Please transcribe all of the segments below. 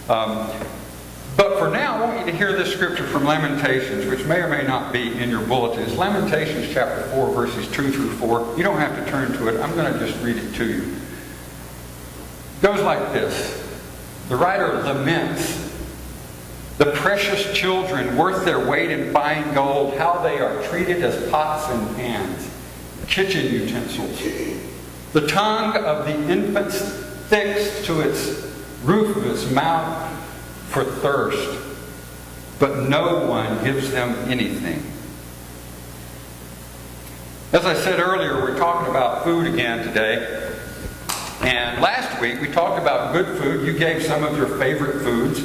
But for now, I want you to hear this scripture from Lamentations, which may or may not be in your bulletin. It's Lamentations chapter 4, verses 2 through 4. You don't have to turn to it. I'm going to just read it to you. It goes like this. The writer laments the precious children worth their weight in fine gold, how they are treated as pots and pans, kitchen utensils. The tongue of the infant sticks to its roof of its mouth for thirst, but no one gives them anything. As I said earlier, we're talking about food again today. And last week we talked about good food. You gave some of your favorite foods.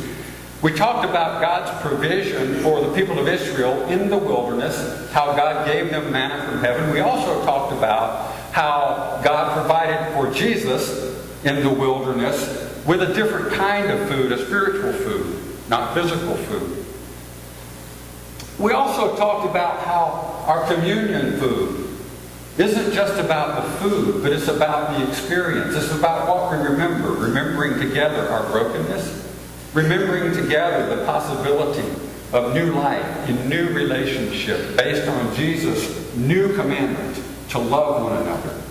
We talked about God's provision for the people of Israel in the wilderness, how God gave them manna from heaven. We also talked about how God provided for Jesus in the wilderness with a different kind of food, a spiritual food, not physical food. We also talked about how our communion food isn't just about the food, but it's about the experience. It's about what we remember, remembering together our brokenness, remembering together the possibility of new life in new relationship based on Jesus' new commandment to love one another.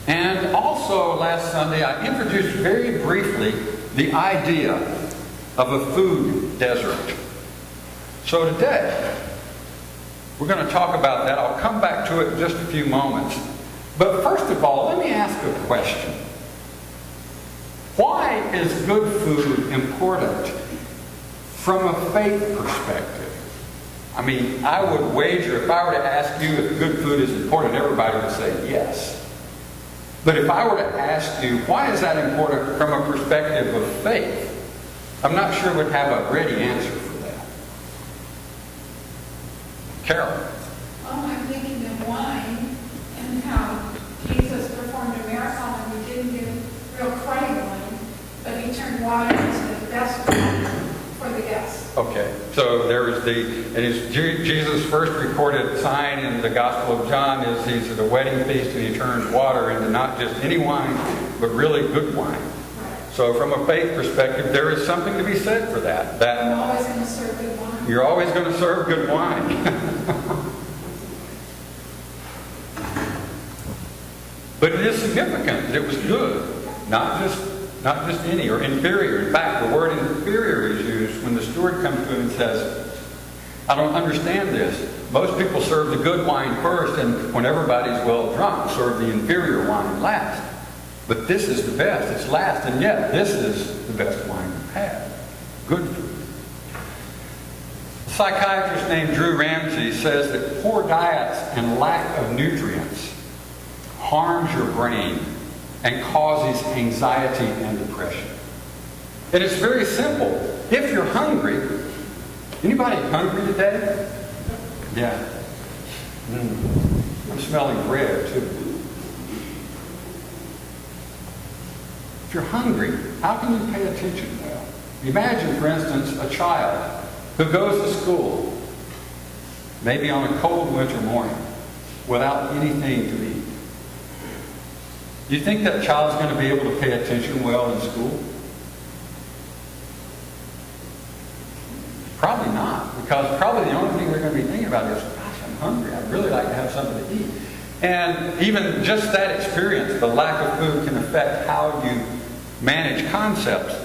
And also last Sunday I introduced very briefly the idea of a food desert. So today we're going to talk about that. I'll come back to it in just a few moments. But first of all, let me ask a question. Why is good food important from a faith perspective? I mean, I would wager if I were to ask you if good food is important, everybody would say yes. But if I were to ask you, why is that important from a perspective of faith? I'm not sure we'd have a ready answer for that. Carol? Well, I'm thinking of wine and how Jesus performed a miracle and he didn't give real clay wine, but he turned water into the best wine for the guests. Okay, so there is Jesus' first recorded sign in the Gospel of John is he's at a wedding feast and he turns water into not just any wine, but really good wine. So from a faith perspective, there is something to be said for that. I'm always going to serve good wine. You're always going to serve good wine. But it is significant that it was good, not just any or inferior. In fact, the word inferior is used when the steward comes to him and says, I don't understand this. Most people serve the good wine first, and when everybody's well drunk, serve the inferior wine last. But this is the best. It's last, and yet this is the best wine we've had. Good food. A psychiatrist named Drew Ramsey says that poor diets and lack of nutrients harms your brain and causes anxiety and depression. And it's very simple. If you're hungry, anybody hungry today? Yeah. I'm smelling bread too. If you're hungry, how can you pay attention well? Imagine, for instance, a child who goes to school, maybe on a cold winter morning, without anything to eat. Do you think that child's going to be able to pay attention well in school? Probably not, because probably the only thing they're going to be thinking about is, gosh, I'm hungry. I'd really like to have something to eat. And even just that experience, the lack of food, can affect how you manage concepts.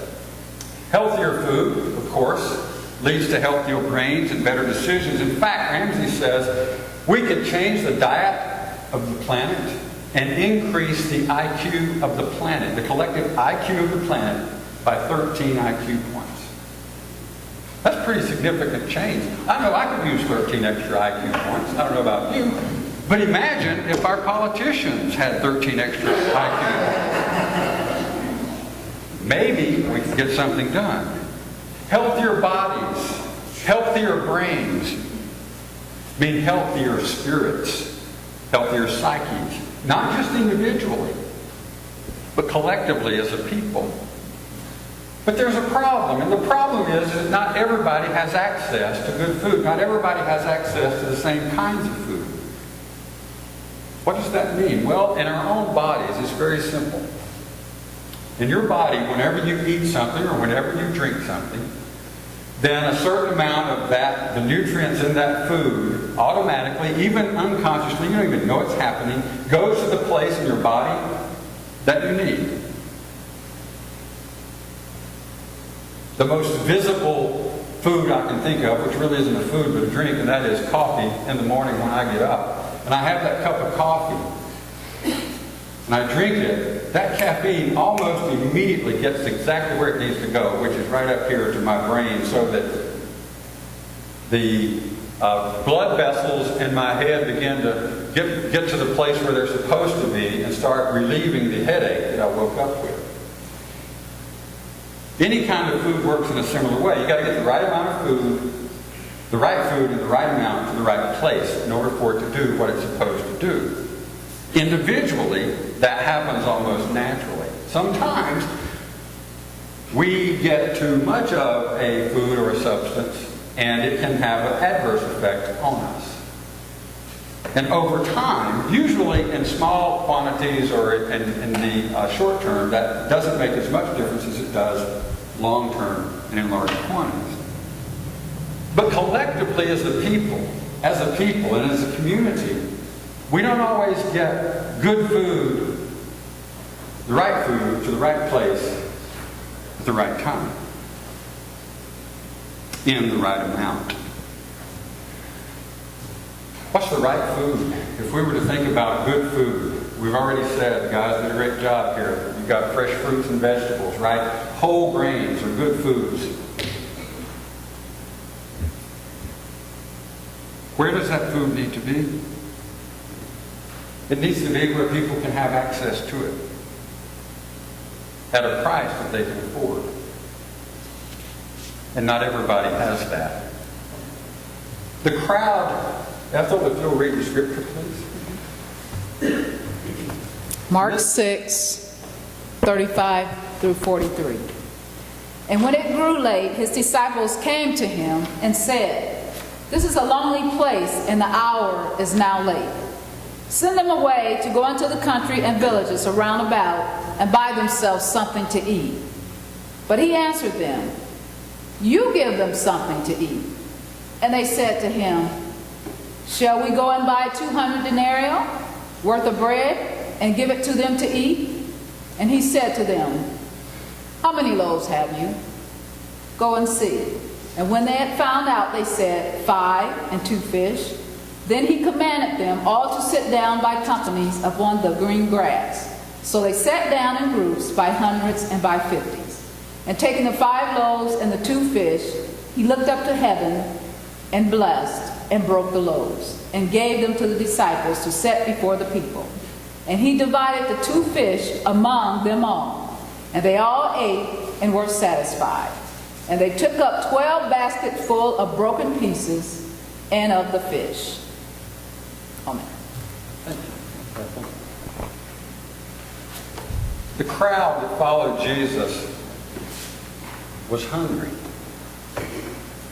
Healthier food, of course, leads to healthier brains and better decisions. In fact, Ramsey says we could change the diet of the planet and increase the IQ of the planet, the collective IQ of the planet, by 13 IQ points. That's pretty significant change. I know I could use 13 extra IQ points. I don't know about you. But imagine if our politicians had 13 extra IQ points. Maybe we could get something done. Healthier bodies, healthier brains, mean healthier spirits, healthier psyches. Not just individually, but collectively as a people. But there's a problem, and the problem is that not everybody has access to good food. Not everybody has access to the same kinds of food. What does that mean? Well, in our own bodies, it's very simple. in your body, whenever you eat something or whenever you drink something, then a certain amount of that, the nutrients in that food, automatically, even unconsciously, you don't even know it's happening, goes to the place in your body that you need. The most visible food I can think of, which really isn't a food but a drink, and that is coffee in the morning when I get up. And I have that cup of coffee, and I drink it. That caffeine almost immediately gets exactly where it needs to go, which is right up here to my brain, so that the blood vessels in my head begin to get to the place where they're supposed to be and start relieving the headache that I woke up with. Any kind of food works in a similar way. You've got to get the right amount of food, the right food in the right amount to the right place in order for it to do what it's supposed to do. Individually, that happens almost naturally. Sometimes we get too much of a food or a substance, and it can have an adverse effect on us. And over time, usually in small quantities or in the short term, that doesn't make as much difference as it does long term and in large quantities. But collectively as a people and as a community, we don't always get good food, the right food to the right place at the right time, in the right amount. What's the right food? If we were to think about good food, we've already said, guys did a great job here. You've got fresh fruits and vegetables, right? Whole grains are good foods. Where does that food need to be? It needs to be where people can have access to it at a price that they can afford. And not everybody has that. The crowd, Ethel, if you'll read the scripture, please. Mark 6, 35 through 43. And when it grew late, his disciples came to him and said, "This is a lonely place, and the hour is now late. Send them away to go into the country and villages around about and buy themselves something to eat." But he answered them, "You give them something to eat." And they said to him, "Shall we go and buy 200 denarii worth of bread and give it to them to eat?" And he said to them, "How many loaves have you? Go and see." And when they had found out, they said, 5 and 2 fish. Then he commanded them all to sit down by companies upon the green grass. So they sat down in groups by hundreds and by 50s. And taking the 5 loaves and the 2 fish, he looked up to heaven and blessed and broke the loaves and gave them to the disciples to set before the people. And he divided the 2 fish among them all. And they all ate and were satisfied. And they took up 12 baskets full of broken pieces and of the fish. Amen. Thank you. The crowd that followed Jesus was hungry.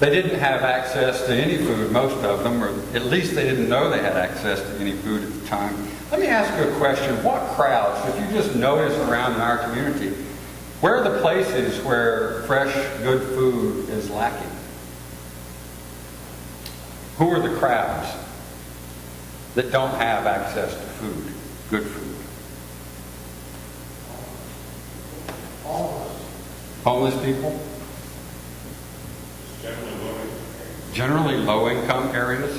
They didn't have access to any food, most of them, or at least they didn't know they had access to any food at the time. Let me ask you a question. What crowds, if you just notice around in our community, where are the places where fresh, good food is lacking? Who are the crowds that don't have access to food, good food? Homeless people? Generally low-income areas?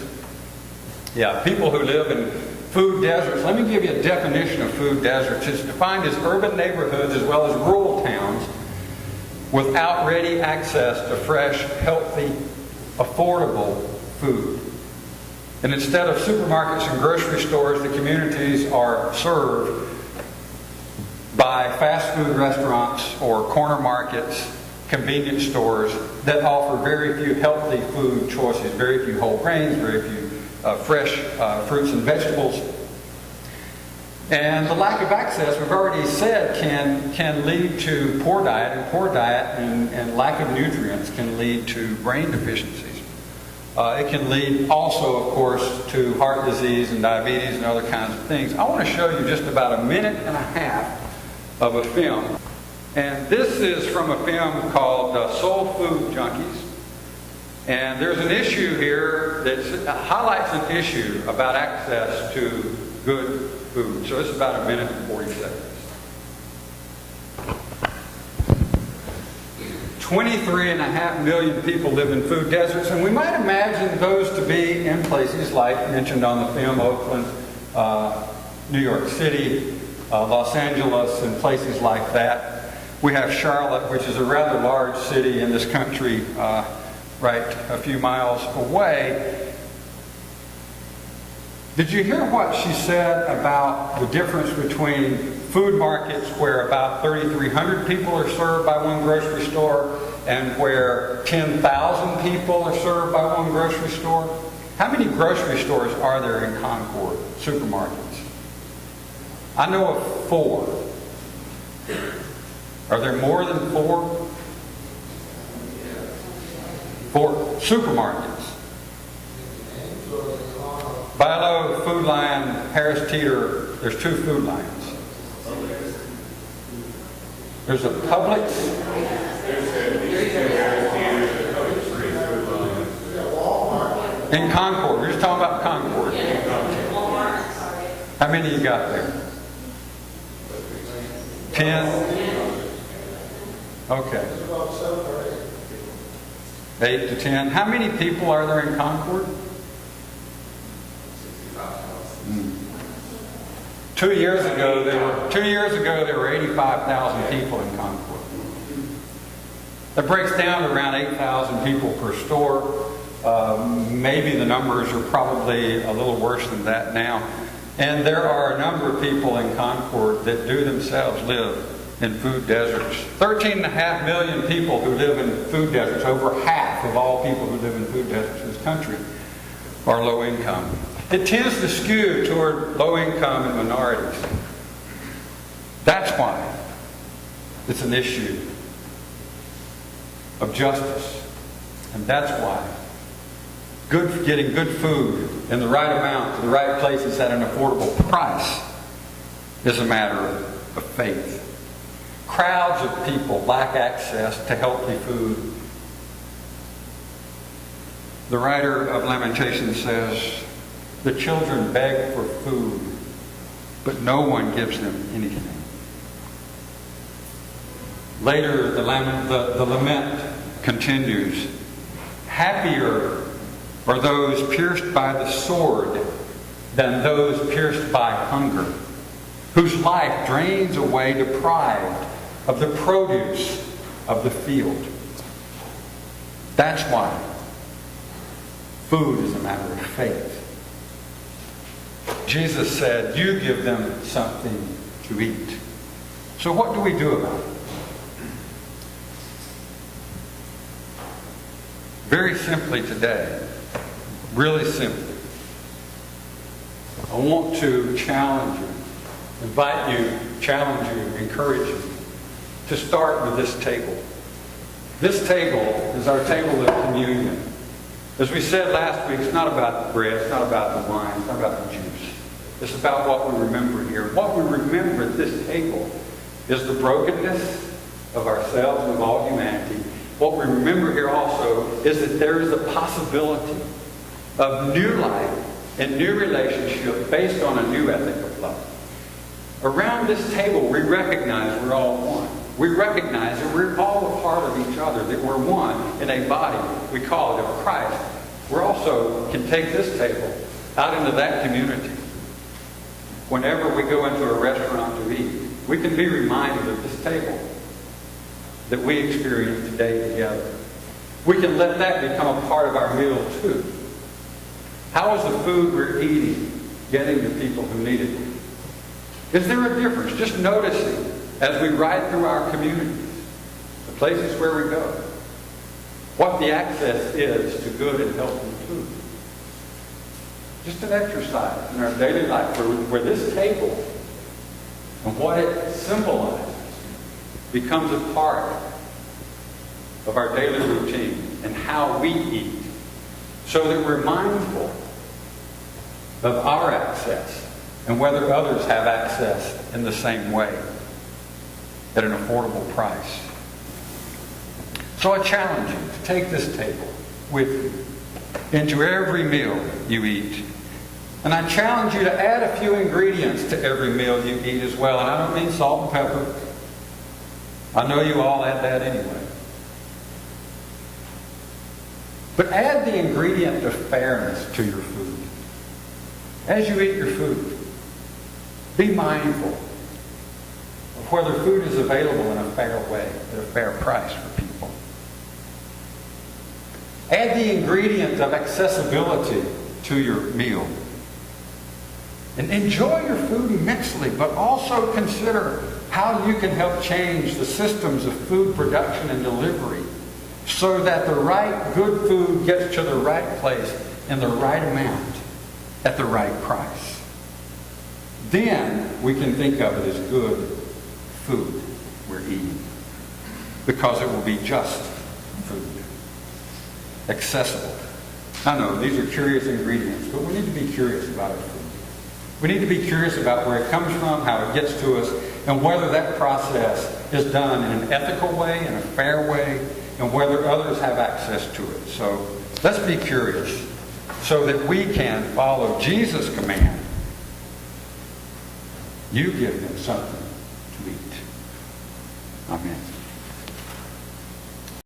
Yeah, people who live in food deserts. Let me give you a definition of food deserts. It's defined as urban neighborhoods as well as rural towns without ready access to fresh, healthy, affordable food. And instead of supermarkets and grocery stores, the communities are served by fast food restaurants or corner markets, convenience stores that offer very few healthy food choices, very few whole grains, very few fresh fruits and vegetables. And the lack of access, we've already said, can lead to poor diet, and lack of nutrients can lead to brain deficiencies. It can lead also, of course, to heart disease and diabetes and other kinds of things. I want to show you just about a minute and a half of a film And this is from a film called Soul Food Junkies. And there's an issue here that highlights an issue about access to good food. So it's about 1 minute and 40 seconds. 23.5 million people live in food deserts, and we might imagine those to be in places like mentioned on the film, Oakland, New York City, Los Angeles, and places like that. We have Charlotte, which is a rather large city in this country, right a few miles away. Did you hear what she said about the difference between food markets where about 3,300 people are served by one grocery store and where 10,000 people are served by one grocery store? How many grocery stores are there in Concord, supermarkets? I know of 4. Are there more than 4? 4 supermarkets. Bilo, Food Line, Harris Teeter, there's 2 food lines. There's a Publix. In Concord. We're just talking about Concord. How many you got there? 10? Okay. 8 to 10. How many people are there in Concord? 2 years ago, there were 85,000 people in Concord. That breaks down to around 8,000 people per store. Maybe the numbers are probably a little worse than that now. And there are a number of people in Concord that do themselves live in food deserts. 13.5 million people who live in food deserts, over half of all people who live in food deserts in this country, are low income. It tends to skew toward low income and minorities. That's why it's an issue of justice. And that's why getting good food in the right amount to the right places at an affordable price is a matter of faith. Crowds of people lack access to healthy food. The writer of Lamentations says, "The children beg for food, but no one gives them anything." Later, the lament continues. "Happier are those pierced by the sword than those pierced by hunger, whose life drains away deprived of the produce of the field." That's why food is a matter of faith. Jesus said, "You give them something to eat." So what do we do about it? Very simply today, really simply, I want to challenge you, invite you, challenge you, encourage you to start with this table. This table is our table of communion. As we said last week, it's not about the bread, it's not about the wine, it's not about the juice. It's about what we remember here. What we remember at this table is the brokenness of ourselves and of all humanity. What we remember here also is that there is a possibility of new life and new relationship based on a new ethic of love. Around this table, we recognize we're all one. We recognize that we're all a part of each other, that we're one in a body. We call it of Christ. We also can take this table out into that community. Whenever we go into a restaurant to eat, we can be reminded of this table that we experience today together. We can let that become a part of our meal too. How is the food we're eating getting to people who need it? Is there a difference? Just noticing as we ride through our communities, the places where we go, what the access is to good and healthy food. Just an exercise in our daily life where this table and what it symbolizes becomes a part of our daily routine and how we eat, so that we're mindful of our access and whether others have access in the same way. at an affordable price. So I challenge you to take this table with you into every meal you eat. And I challenge you to add a few ingredients to every meal you eat as well. And I don't mean salt and pepper. I know you all add that anyway. But add the ingredient of fairness to your food. As you eat your food, be mindful of whether food is available in a fair way, at a fair price for people. Add the ingredient of accessibility to your meal. And enjoy your food immensely, but also consider how you can help change the systems of food production and delivery so that the right good food gets to the right place in the right amount at the right price. Then we can think of it as good food we're eating, because it will be just food, accessible. I know these are curious ingredients, but we need to be curious about our food. We need to be curious about where it comes from, how it gets to us, and whether that process is done in an ethical way, in a fair way, and whether others have access to it. So let's be curious so that we can follow Jesus' command. You give them something to eat. Amen.